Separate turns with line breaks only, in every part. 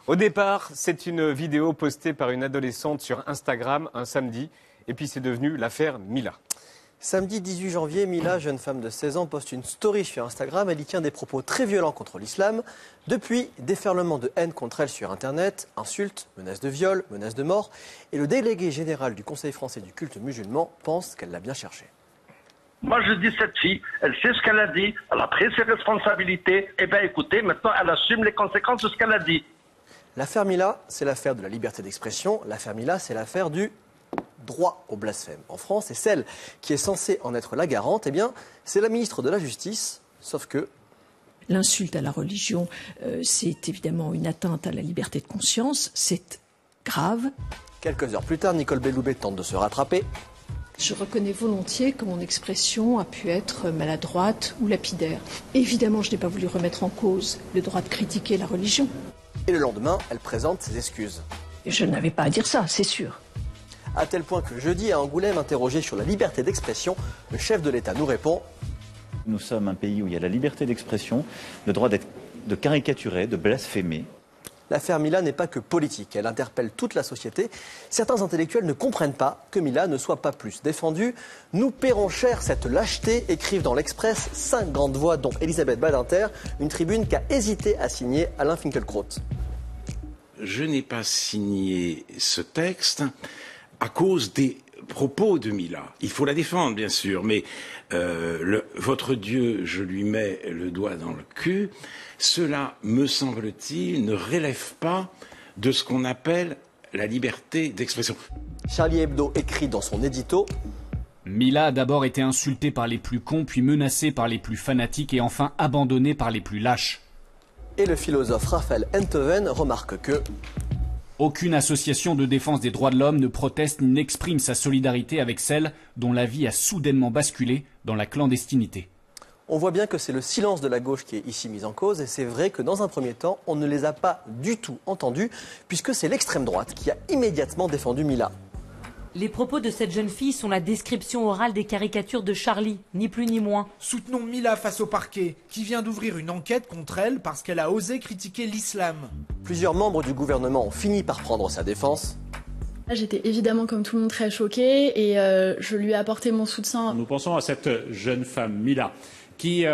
Au départ, c'est une vidéo postée par une adolescente sur Instagram un samedi. Et puis c'est devenu l'affaire Mila.
Samedi 18 janvier, Mila, jeune femme de 16 ans, poste une story sur Instagram. Elle y tient des propos très violents contre l'islam. Depuis, déferlement de haine contre elle sur Internet, insultes, menaces de viol, menaces de mort. Et le délégué général du Conseil français du culte musulman pense qu'elle l'a bien cherché.
Moi, je dis cette fille, elle sait ce qu'elle a dit, elle a pris ses responsabilités. Eh bien, écoutez, maintenant, elle assume les conséquences de ce qu'elle a dit.
L'affaire Mila, c'est l'affaire de la liberté d'expression. L'affaire Mila, c'est l'affaire du droit au blasphème en France. Et celle qui est censée en être la garante, eh bien, c'est la ministre de la Justice, sauf que...
L'insulte à la religion, c'est évidemment une atteinte à la liberté de conscience, c'est grave.
Quelques heures plus tard, Nicole Belloubet tente de se rattraper.
Je reconnais volontiers que mon expression a pu être maladroite ou lapidaire. Évidemment, je n'ai pas voulu remettre en cause le droit de critiquer la religion.
Et le lendemain, elle présente ses excuses.
Je n'avais pas à dire ça, c'est sûr.
À tel point que jeudi, à Angoulême, interrogé sur la liberté d'expression, le chef de l'État nous répond:
nous sommes un pays où il y a la liberté d'expression, le droit de caricaturer, de blasphémer.
L'affaire Mila n'est pas que politique, elle interpelle toute la société. Certains intellectuels ne comprennent pas que Mila ne soit pas plus défendue. Nous paierons cher cette lâcheté, écrivent dans l'Express 5 grandes voix, dont Elisabeth Badinter, une tribune qu'a hésité à signer Alain Finkielkraut.
Je n'ai pas signé ce texte à cause des propos de Mila. Il faut la défendre, bien sûr, mais votre Dieu, je lui mets le doigt dans le cul. Cela, me semble-t-il, ne relève pas de ce qu'on appelle la liberté d'expression.
Charlie Hebdo écrit dans son édito:
Mila a d'abord été insultée par les plus cons, puis menacée par les plus fanatiques et enfin abandonnée par les plus lâches.
Et le philosophe Raphaël Enthoven remarque que
aucune association de défense des droits de l'homme ne proteste ni n'exprime sa solidarité avec celle dont la vie a soudainement basculé dans la clandestinité.
On voit bien que c'est le silence de la gauche qui est ici mis en cause, et c'est vrai que dans un premier temps, on ne les a pas du tout entendus, puisque c'est l'extrême droite qui a immédiatement défendu Mila.
Les propos de cette jeune fille sont la description orale des caricatures de Charlie, ni plus ni moins.
Soutenons Mila face au parquet, qui vient d'ouvrir une enquête contre elle parce qu'elle a osé critiquer l'islam.
Plusieurs membres du gouvernement ont fini par prendre sa défense.
J'étais évidemment comme tout le monde très choquée et je lui ai apporté mon soutien.
Nous pensons à cette jeune femme, Mila, qui,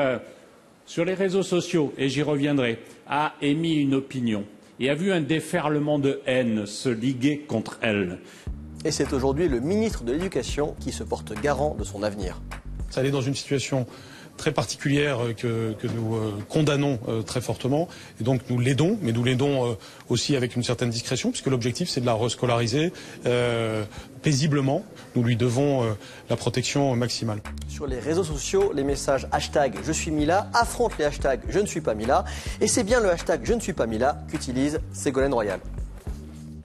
sur les réseaux sociaux, et j'y reviendrai, a émis une opinion et a vu un déferlement de haine se liguer contre elle.
Et c'est aujourd'hui le ministre de l'Éducation qui se porte garant de son avenir.
Elle est dans une situation très particulière que nous condamnons très fortement. Et donc nous l'aidons, mais nous l'aidons aussi avec une certaine discrétion, puisque l'objectif c'est de la rescolariser paisiblement. Nous lui devons la protection maximale.
Sur les réseaux sociaux, les messages hashtag je suis Mila affrontent les hashtags je ne suis pas Mila. Et c'est bien le hashtag je ne suis pas Mila qu'utilise Ségolène Royal.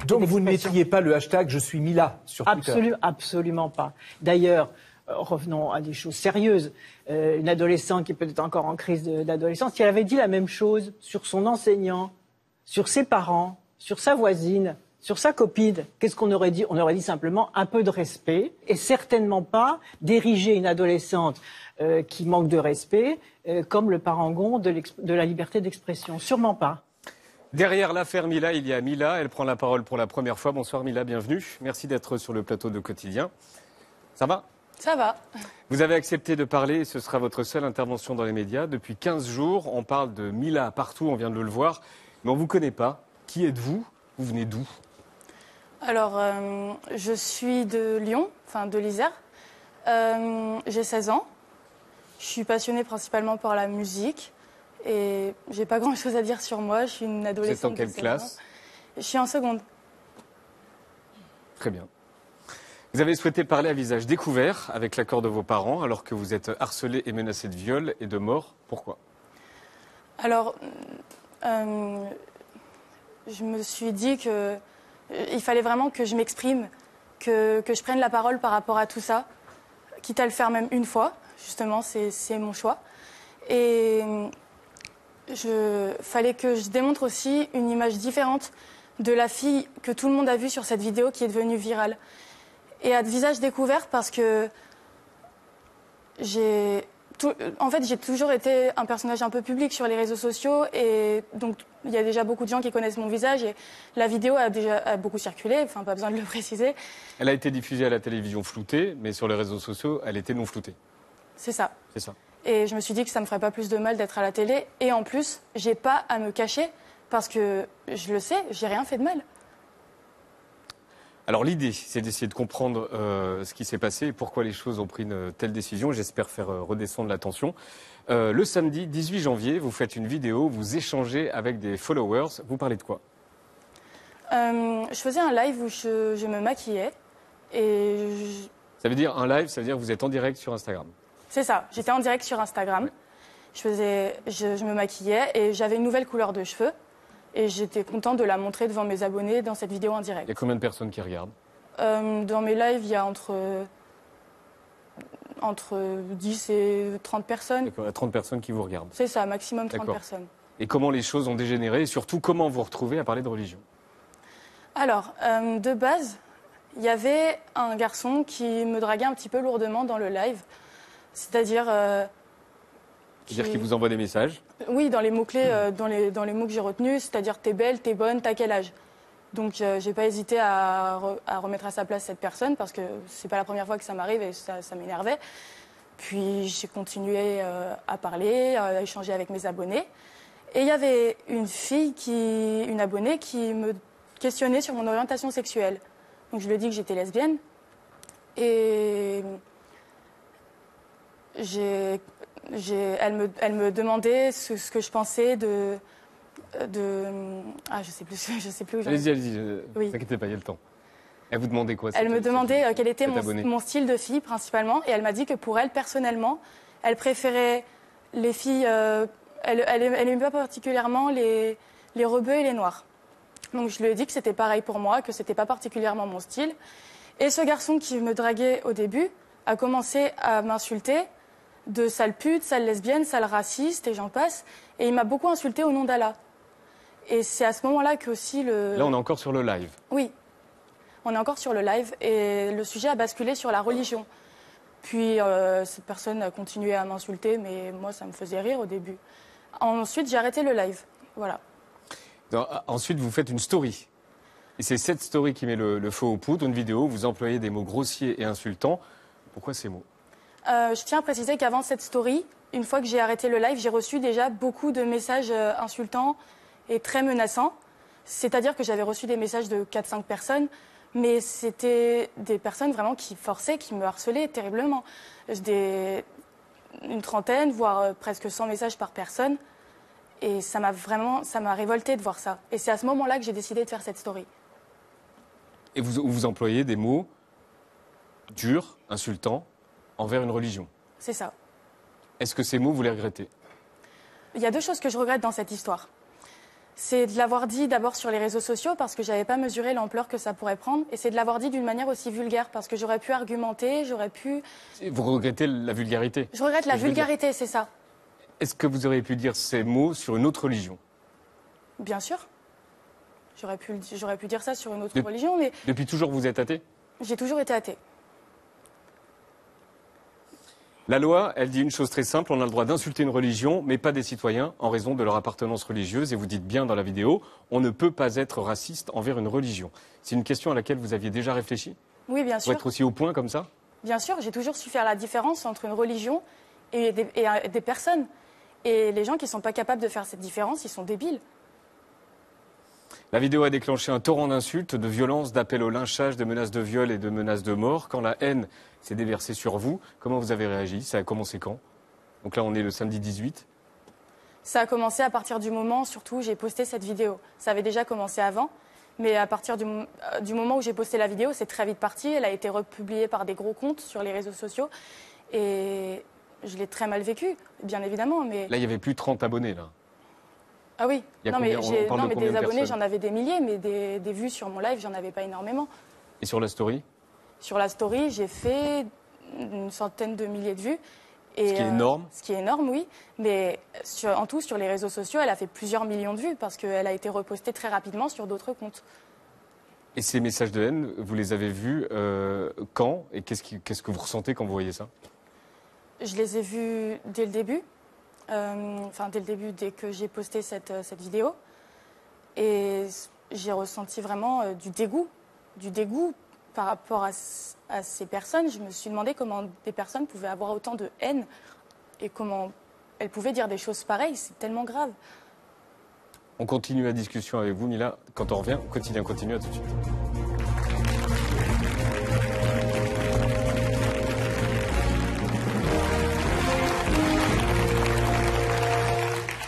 Donc vous ne mettriez pas le hashtag je suis Mila sur Twitter?
Absolument pas. D'ailleurs, revenons à des choses sérieuses. Une adolescente qui est peut-être encore en crise d'adolescence, si elle avait dit la même chose sur son enseignant, sur ses parents, sur sa voisine, sur sa copine, qu'est-ce qu'on aurait dit? On aurait dit simplement un peu de respect et certainement pas d'ériger une adolescente qui manque de respect comme le parangon de la liberté d'expression. Sûrement pas.
Derrière l'affaire Mila, il y a Mila. Elle prend la parole pour la première fois. Bonsoir Mila, bienvenue. Merci d'être sur le plateau de Quotidien. Ça va?
Ça va.
Vous avez accepté de parler et ce sera votre seule intervention dans les médias. Depuis 15 jours, on parle de Mila partout, on vient de le voir. Mais on ne vous connaît pas. Qui êtes-vous? Vous venez d'où?
Alors, je suis de Lyon, enfin de l'Isère. J'ai 16 ans. Je suis passionnée principalement par la musique. Et j'ai pas grand-chose à dire sur moi. Je suis une adolescente.
Vous êtes en quelle classe?
Je suis en seconde.
Très bien. Vous avez souhaité parler à visage découvert avec l'accord de vos parents alors que vous êtes harcelé et menacé de viol et de mort. Pourquoi?
Alors, je me suis dit que il fallait vraiment que je m'exprime, que je prenne la parole par rapport à tout ça, quitte à le faire même une fois. Justement, c'est mon choix. Et fallait que je démontre aussi une image différente de la fille que tout le monde a vue sur cette vidéo qui est devenue virale. Et à visage découvert parce que En fait, j'ai toujours été un personnage un peu public sur les réseaux sociaux et donc il y a déjà beaucoup de gens qui connaissent mon visage et la vidéo a beaucoup circulé, enfin pas besoin de le préciser.
Elle a été diffusée à la télévision floutée, mais sur les réseaux sociaux, elle était non floutée.
C'est ça.
C'est ça.
Et je me suis dit que ça me ferait pas plus de mal d'être à la télé et en plus, j'ai pas à me cacher parce que je le sais, j'ai rien fait de mal.
Alors l'idée, c'est d'essayer de comprendre ce qui s'est passé et pourquoi les choses ont pris une telle décision. J'espère faire redescendre la tension. Le samedi 18 janvier, vous faites une vidéo, vous échangez avec des followers. Vous parlez de quoi?
Je faisais un live où je me maquillais et
Ça veut dire un live, ça veut dire que vous êtes en direct sur Instagram.
c'est ça, j'étais en direct sur Instagram. Je me maquillais et j'avais une nouvelle couleur de cheveux. Et j'étais contente de la montrer devant mes abonnés dans cette vidéo en direct.
Il y a combien de personnes qui regardent?
Dans mes lives, il y a entre 10 et 30 personnes.
D'accord, il y a 30 personnes qui vous regardent.
C'est ça, maximum 30
D'accord.
personnes.
Et comment les choses ont dégénéré et surtout comment vous retrouvez à parler de religion?
Alors, de base, il y avait un garçon qui me draguait un petit peu lourdement dans le live. C'est-à-dire...
C'est-à-dire qu'il vous envoie des messages?
Oui, dans les mots-clés, dans les mots que j'ai retenus, c'est-à-dire t'es belle, t'es bonne, t'as quel âge. Donc j'ai pas hésité à remettre à sa place cette personne parce que c'est pas la première fois que ça m'arrive et ça m'énervait. Puis j'ai continué à parler, à échanger avec mes abonnés. Et il y avait une abonnée qui me questionnait sur mon orientation sexuelle. Donc je lui ai dit que j'étais lesbienne. Et elle me demandait ce que je pensais de je sais plus où j'en
Allez-y,
ai.
allez-y, ne vous inquiétez pas, il y a le temps. Elle vous demandait quoi?
Elle me demandait quel était
cette abonnée
mon style de fille principalement et elle m'a dit que pour elle personnellement, elle préférait les filles, elle aimait pas particulièrement les rebeux et les noirs. Donc je lui ai dit que c'était pareil pour moi, que c'était pas particulièrement mon style. Et ce garçon qui me draguait au début a commencé à m'insulter de sale pute, sale lesbienne, sale raciste et j'en passe. Et il m'a beaucoup insulté au nom d'Allah. Et c'est à ce moment-là que aussi le...
Là, on est encore sur le live.
Oui, on est encore sur le live et le sujet a basculé sur la religion. Puis cette personne a continué à m'insulter, mais moi, ça me faisait rire au début. Ensuite, j'ai arrêté le live. Voilà.
Donc, ensuite, vous faites une story. Et c'est cette story qui met le feu aux poudres, une vidéo où vous employez des mots grossiers et insultants. Pourquoi ces mots?
Je tiens à préciser qu'avant cette story, une fois que j'ai arrêté le live, j'ai reçu déjà beaucoup de messages insultants et très menaçants. C'est-à-dire que j'avais reçu des messages de 4-5 personnes, mais c'était des personnes vraiment qui forçaient, qui me harcelaient terriblement. Une trentaine, voire presque 100 messages par personne. Et ça m'a révoltée de voir ça. Et c'est à ce moment-là que j'ai décidé de faire cette story.
Et vous employez des mots durs, insultants, envers une religion.
C'est ça.
Est-ce que ces mots, vous les regrettez?
Il y a deux choses que je regrette dans cette histoire. C'est de l'avoir dit d'abord sur les réseaux sociaux parce que je n'avais pas mesuré l'ampleur que ça pourrait prendre. Et c'est de l'avoir dit d'une manière aussi vulgaire parce que j'aurais pu argumenter, j'aurais pu...
Vous regrettez la vulgarité?
Je regrette la vulgarité, c'est ça.
Est-ce que vous auriez pu dire ces mots sur une autre religion?
Bien sûr. J'aurais pu dire ça sur une autre religion, mais...
Depuis toujours, vous êtes athée?
J'ai toujours été athée.
La loi, elle dit une chose très simple, on a le droit d'insulter une religion, mais pas des citoyens, en raison de leur appartenance religieuse. Et vous dites bien dans la vidéo, on ne peut pas être raciste envers une religion. C'est une question à laquelle vous aviez déjà réfléchi?
Oui, bien sûr.
Pour être aussi au point comme ça?
Bien sûr, j'ai toujours su faire la différence entre une religion et des personnes. Et les gens qui ne sont pas capables de faire cette différence, ils sont débiles.
La vidéo a déclenché un torrent d'insultes, de violences, d'appels au lynchage, de menaces de viol et de menaces de mort. Quand la haine s'est déversée sur vous, comment vous avez réagi? Ça a commencé quand? Donc là, on est le samedi 18.
Ça a commencé à partir du moment, surtout, où j'ai posté cette vidéo. Ça avait déjà commencé avant, mais à partir du moment où j'ai posté la vidéo, c'est très vite parti. Elle a été republiée par des gros comptes sur les réseaux sociaux. Et je l'ai très mal vécu, bien évidemment. Mais...
Là, il y avait plus de 30 abonnés, là.
Ah oui,
non, mais
des abonnés, j'en avais des milliers, mais des vues sur mon live, j'en avais pas énormément.
Et sur la story?
Sur la story, j'ai fait une centaine de milliers de vues.
Et, ce qui est énorme.
Ce qui est énorme, oui. Mais en tout, sur les réseaux sociaux, elle a fait plusieurs millions de vues parce qu'elle a été repostée très rapidement sur d'autres comptes.
Et ces messages de haine, vous les avez vus quand? Et qu'est-ce que vous ressentez quand vous voyez ça?
je les ai vus dès le début. Dès le début, dès que j'ai posté cette vidéo. Et j'ai ressenti vraiment du dégoût par rapport à ces personnes. Je me suis demandé comment des personnes pouvaient avoir autant de haine et comment elles pouvaient dire des choses pareilles. C'est tellement grave.
On continue la discussion avec vous, Mila. Quand on revient, Quotidien continue, à tout de suite.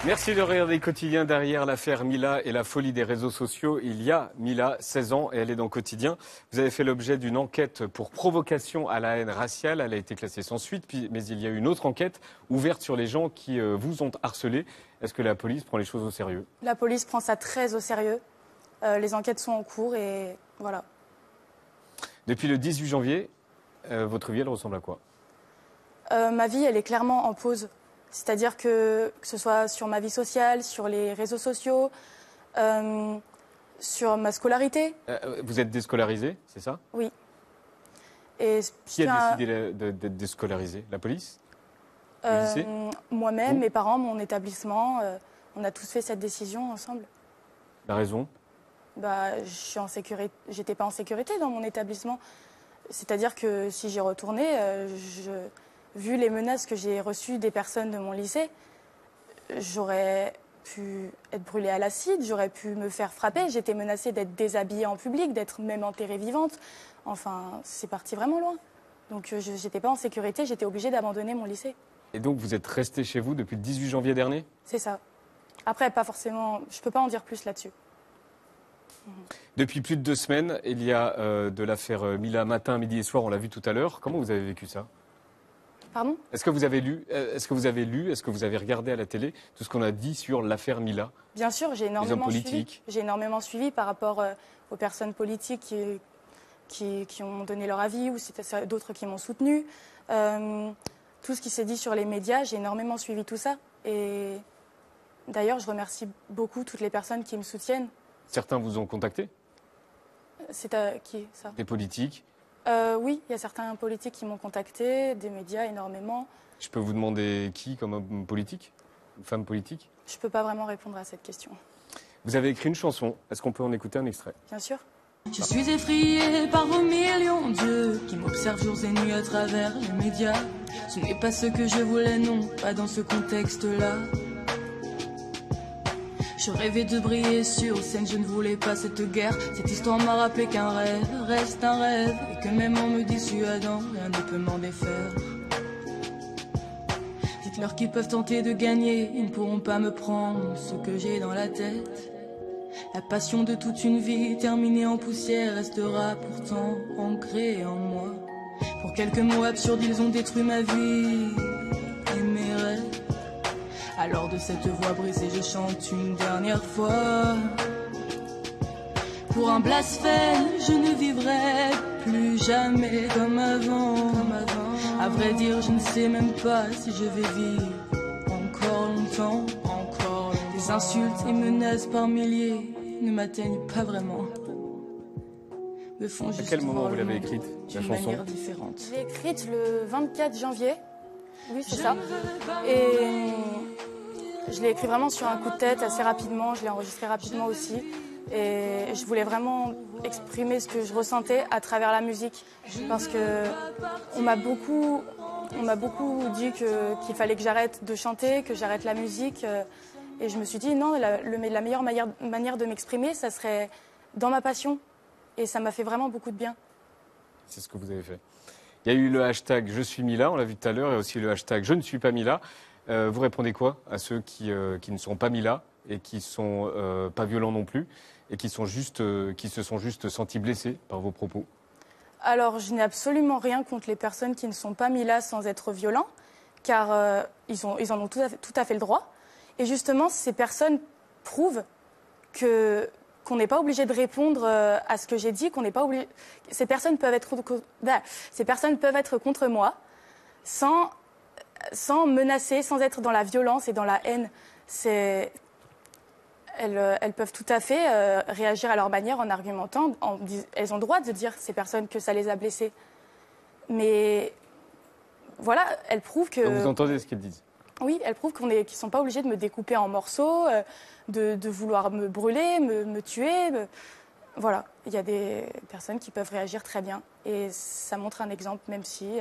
Merci de regarder Quotidien. Derrière l'affaire Mila et la folie des réseaux sociaux, il y a Mila, 16 ans, et elle est dans Quotidien. Vous avez fait l'objet d'une enquête pour provocation à la haine raciale. Elle a été classée sans suite, mais il y a eu une autre enquête ouverte sur les gens qui vous ont harcelé. Est-ce que la police prend les choses au sérieux?
La police prend ça très au sérieux. Les enquêtes sont en cours et voilà.
Depuis le 18 janvier, votre vie, elle ressemble à quoi?
Ma vie, elle est clairement en pause. C'est-à-dire que ce soit sur ma vie sociale, sur les réseaux sociaux, sur ma scolarité.
Vous êtes déscolarisé, c'est ça?
Oui. Et
qui a décidé d'être déscolarisé? La police? Le lycée?
Moi-même, mes parents, mon établissement, on a tous fait cette décision ensemble.
La raison?
Je suis en sécurité. J'étais pas en sécurité dans mon établissement. C'est-à-dire que si j'y retournais, vu les menaces que j'ai reçues des personnes de mon lycée, j'aurais pu être brûlée à l'acide, j'aurais pu me faire frapper. J'étais menacée d'être déshabillée en public, d'être même enterrée vivante. Enfin, c'est parti vraiment loin. Donc, je n'étais pas en sécurité, j'étais obligée d'abandonner mon lycée.
Et donc, vous êtes restée chez vous depuis le 18 janvier dernier?
C'est ça. Après, pas forcément. Je peux pas en dire plus là-dessus.
Depuis plus de 2 semaines, il y a de l'affaire Mila matin, midi et soir, on l'a vu tout à l'heure. Comment vous avez vécu ça?
Pardon?
Est-ce que vous avez lu, est-ce que vous avez regardé à la télé tout ce qu'on a dit sur l'affaire Mila?
Bien sûr, j'ai énormément
suivi.
politiques. J'ai énormément suivi par rapport aux personnes politiques qui ont donné leur avis ou c'était d'autres qui m'ont soutenu. Tout ce qui s'est dit sur les médias, j'ai énormément suivi tout ça. Et d'ailleurs, je remercie beaucoup toutes les personnes qui me soutiennent.
Certains vous ont contacté?
C'est qui, ça?
Des politiques?
Oui, il y a certains politiques qui m'ont contacté, des médias énormément.
Je peux vous demander qui comme homme politique? Une femme politique?
Je ne peux pas vraiment répondre à cette question.
Vous avez écrit une chanson. Est-ce qu'on peut en écouter un extrait?
Bien sûr.
Je suis effrayée par vos millions d'yeux qui m'observent jours et nuits à travers les médias. Ce n'est pas ce que je voulais, non, pas dans ce contexte-là. Je rêvais de briller sur scène, je ne voulais pas cette guerre. Cette histoire m'a rappelé qu'un rêve reste un rêve et que même en me dissuadant, rien ne peut m'en défaire. Dites-leur qu'ils peuvent tenter de gagner, ils ne pourront pas me prendre ce que j'ai dans la tête. La passion de toute une vie terminée en poussière restera pourtant ancrée en moi. Pour quelques mots absurdes, ils ont détruit ma vie et mes rêves. Alors de cette voix brisée, je chante une dernière fois. Pour un blasphème, je ne vivrai plus jamais comme avant. À vrai dire, je ne sais même pas si je vais vivre encore longtemps. Les insultes et menaces par milliers ne m'atteignent pas vraiment. Me font juste
à quel moment
voir
vous
le
l'avez
monde
écrite, la
d'une
chanson?
manière différente.
Je l'ai écrite le 24 janvier. Oui, c'est ça. Et je l'ai écrit vraiment sur un coup de tête, assez rapidement. Je l'ai enregistré rapidement aussi. Et je voulais vraiment exprimer ce que je ressentais à travers la musique. Parce que on m'a beaucoup dit qu'il fallait que j'arrête de chanter, que j'arrête la musique. Et je me suis dit, non, la meilleure manière de m'exprimer, ça serait dans ma passion. Et ça m'a fait vraiment beaucoup de bien.
C'est ce que vous avez fait. Il y a eu le hashtag Je suis Mila, on l'a vu tout à l'heure, et aussi le hashtag Je ne suis pas Mila. Vous répondez quoi à ceux qui ne sont pas Mila et qui ne sont pas violents non plus et qui se sont juste sentis blessés par vos propos?
Alors, je n'ai absolument rien contre les personnes qui ne sont pas Mila sans être violents, car ils en ont tout à fait le droit. Et justement, ces personnes prouvent qu'on n'est pas obligé de répondre à ce que j'ai dit, qu'on n'est pas obligé. Ces personnes peuvent être contre moi sans menacer, sans être dans la violence et dans la haine. Elles peuvent tout à fait réagir à leur manière en argumentant. Elles ont le droit de dire, ces personnes, que ça les a blessées. Mais voilà, elles prouvent que...
Donc vous entendez ce qu'elles disent?
Oui, elles prouvent qu'ils ne sont pas obligés de me découper en morceaux, de vouloir me brûler, me tuer. Voilà, il y a des personnes qui peuvent réagir très bien. Et ça montre un exemple, même si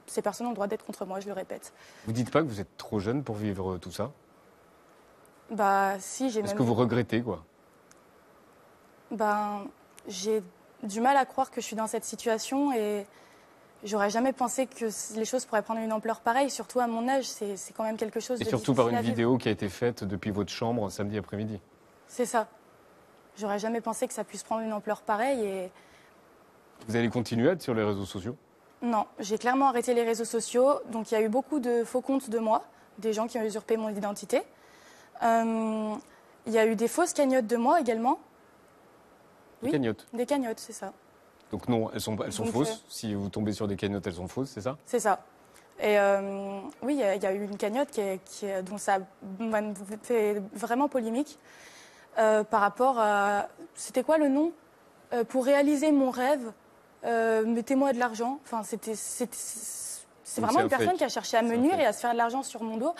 ces personnes ont le droit d'être contre moi, je le répète.
Vous dites pas que vous êtes trop jeune pour vivre tout ça?
Bah si, j'ai même...
Est-ce que vous regrettez, quoi?
Ben, j'ai du mal à croire que je suis dans cette situation et j'aurais jamais pensé que les choses pourraient prendre une ampleur pareille, surtout à mon âge, c'est quand même quelque chose de difficile.
Et surtout par une
à vivre.
vidéo qui a été faite depuis votre chambre samedi après-midi.
C'est ça. J'aurais jamais pensé que ça puisse prendre une ampleur pareille et...
Vous allez continuer à être sur les réseaux sociaux?
Non, j'ai clairement arrêté les réseaux sociaux, donc il y a eu beaucoup de faux comptes de moi, des gens qui ont usurpé mon identité. Il y a eu des fausses cagnottes de moi également.
Des cagnottes?
Des cagnottes, c'est ça.
Donc non, elles sont
Donc,
fausses. Si vous tombez sur des cagnottes, elles sont fausses, c'est ça?
C'est ça. Et oui, il y a eu une cagnotte dont ça m'a fait vraiment polémique par rapport à... C'était quoi le nom? Pour réaliser mon rêve, mettez-moi de l'argent. Enfin, c'est vraiment une personne qui a cherché à me nuire et à se faire de l'argent sur mon dos.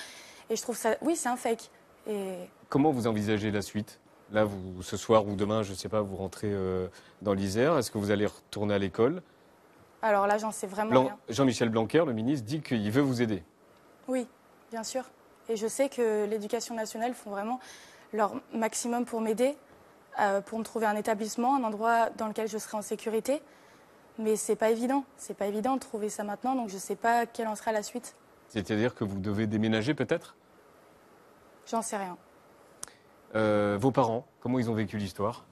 Et je trouve ça... Oui, c'est un fake. Et...
Comment vous envisagez la suite? Là, vous, ce soir ou demain, je ne sais pas, vous rentrez dans l'Isère. Est-ce que vous allez retourner à l'école?
Alors là, j'en sais vraiment rien.
Jean-Michel Blanquer, le ministre, dit qu'il veut vous aider.
Oui, bien sûr. Et je sais que l'Éducation nationale font vraiment leur maximum pour m'aider, pour me trouver un établissement, un endroit dans lequel je serai en sécurité. Mais c'est pas évident. C'est pas évident de trouver ça maintenant, donc je ne sais pas quelle en sera la suite.
C'est-à-dire que vous devez déménager peut-être?
J'en sais rien.
Vos parents, comment ils ont vécu l'histoire?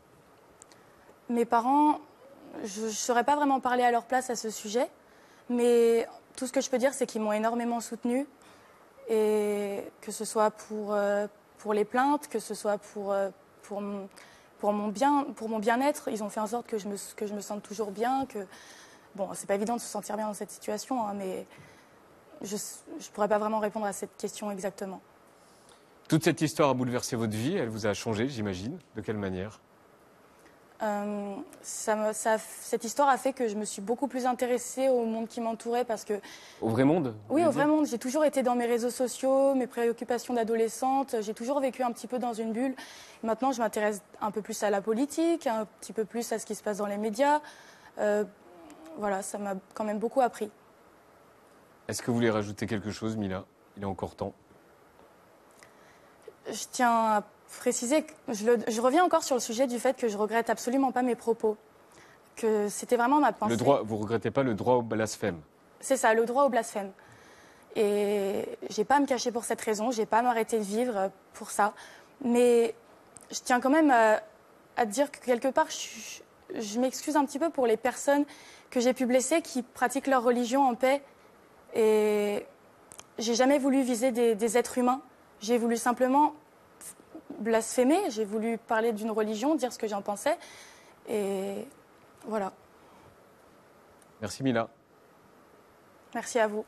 Mes parents, je ne saurais pas vraiment parler à leur place à ce sujet, mais tout ce que je peux dire, c'est qu'ils m'ont énormément soutenue, et que ce soit pour les plaintes, que ce soit pour mon bien-être, ils ont fait en sorte que je me sente toujours bien, que bon, c'est pas évident de se sentir bien dans cette situation, hein, mais je pourrais pas vraiment répondre à cette question exactement.
Toute cette histoire a bouleversé votre vie, elle vous a changé, j'imagine. De quelle manière?
Cette histoire a fait que je me suis beaucoup plus intéressée au monde qui m'entourait parce que...
Au vrai monde?
Oui, au vrai monde. J'ai toujours été dans mes réseaux sociaux, mes préoccupations d'adolescente. J'ai toujours vécu un petit peu dans une bulle. Maintenant, je m'intéresse un peu plus à la politique, un petit peu plus à ce qui se passe dans les médias. Voilà, ça m'a quand même beaucoup appris.
Est-ce que vous voulez rajouter quelque chose, Mila? Il est encore temps.
Je tiens à préciser que je reviens encore sur le sujet du fait que je regrette absolument pas mes propos. Que c'était vraiment ma pensée.
Vous ne regrettez pas le droit au blasphème? C'est
ça, le droit au blasphème. Et j'ai pas à me cacher pour cette raison, j'ai pas à m'arrêter de vivre pour ça. Mais je tiens quand même à dire que quelque part, je m'excuse un petit peu pour les personnes que j'ai pu blesser qui pratiquent leur religion en paix. Et j'ai jamais voulu viser des êtres humains. J'ai voulu simplement blasphémer, j'ai voulu parler d'une religion, dire ce que j'en pensais. Et voilà.
Merci Mila.
Merci à vous.